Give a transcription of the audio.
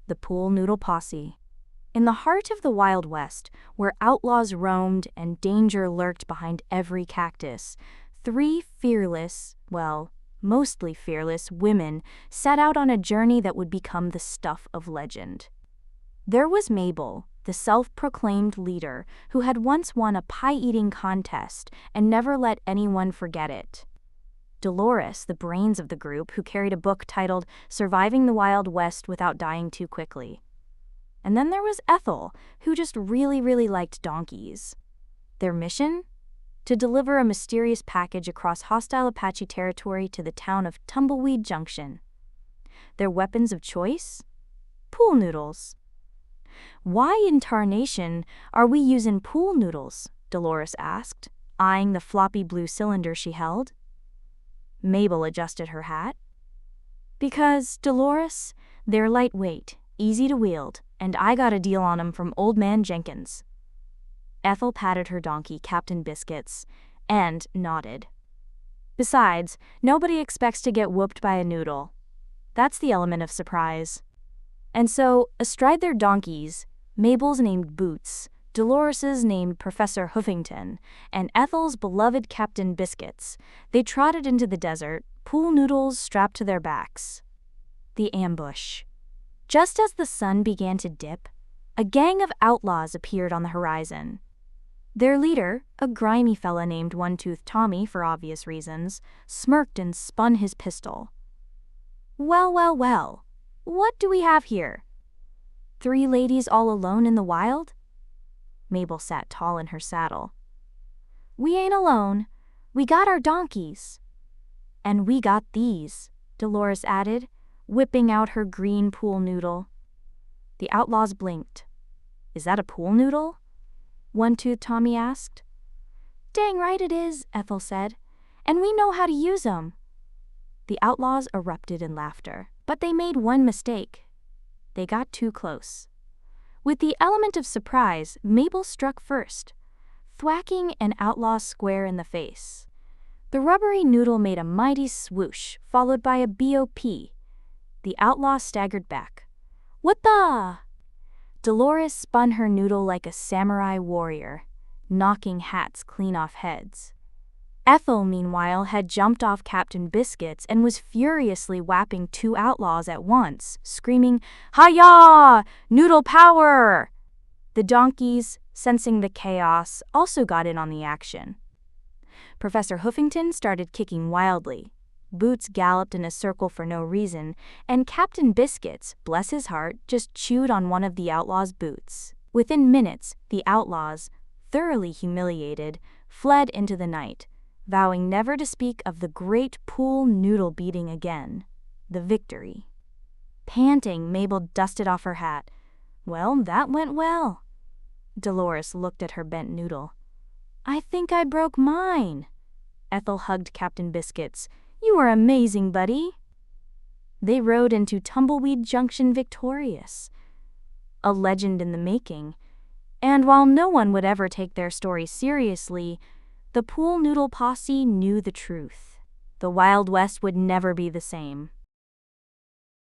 The Noodle Posse. In the heart of the Wild West, where outlaws roamed and danger lurked behind every cactus, three fearless, mostly fearless women set out on a journey that would become the stuff of legend. There was Mabel, the self-proclaimed leader who had once won a pie-eating contest and never let anyone forget it. Dolores, the brains of the group, who carried a book titled Surviving the Wild West Without Dying Too Quickly. And then there was Ethel, who just really liked donkeys. Their mission? To deliver a mysterious package across hostile Apache territory to the town of Tumbleweed Junction. Their weapons of choice? Pool noodles. "Why in tarnation are we using pool noodles?" Dolores asked, eyeing the floppy blue cylinder she held. Mabel adjusted her hat. "Because, Dolores, they're lightweight, easy to wield, and I got a deal on 'em from Old Man Jenkins." Ethel patted her donkey, Captain Biscuits, and nodded. "Besides, nobody expects to get whooped by a noodle. That's the element of surprise." And so, astride their donkeys, Mabel's named Boots, Dolores's named Professor Huffington, and Ethel's beloved Captain Biscuits, they trotted into the desert, pool noodles strapped to their backs. The ambush. Just as the sun began to dip, a gang of outlaws appeared on the horizon. Their leader, a grimy fella named One-Toothed Tommy for obvious reasons, smirked and spun his pistol. Well, what do we have here? 3 ladies all alone in the wild?" Mabel sat tall in her saddle. "We ain't alone. We got our donkeys." "And we got these," Dolores added, whipping out her green pool noodle. The outlaws blinked. "Is that a pool noodle?" One-Toothed Tommy asked. "Dang right it is," Ethel said. "And we know how to use 'em." The outlaws erupted in laughter, but they made one mistake. They got too close. With the element of surprise, Mabel struck first, thwacking an outlaw square in the face. The rubbery noodle made a mighty swoosh, followed by a BOP. The outlaw staggered back. "What the?" Dolores spun her noodle like a samurai warrior, knocking hats clean off heads. Ethel, meanwhile, had jumped off Captain Biscuits and was furiously whapping 2 outlaws at once, screaming, "Hi-yah! Noodle power!" The donkeys, sensing the chaos, also got in on the action. Professor Huffington started kicking wildly. Boots galloped in a circle for no reason, and Captain Biscuits, bless his heart, just chewed on one of the outlaws' boots. Within minutes, the outlaws, thoroughly humiliated, fled into the night, vowing never to speak of the great pool noodle beating again. The victory. Panting, Mabel dusted off her hat. "Well, that went well." Dolores looked at her bent noodle. "I think I broke mine." Ethel hugged Captain Biscuits. "You were amazing, buddy." They rode into Tumbleweed Junction victorious. A legend in the making. And while no one would ever take their story seriously, the Noodle Posse knew the truth. The Wild West would never be the same.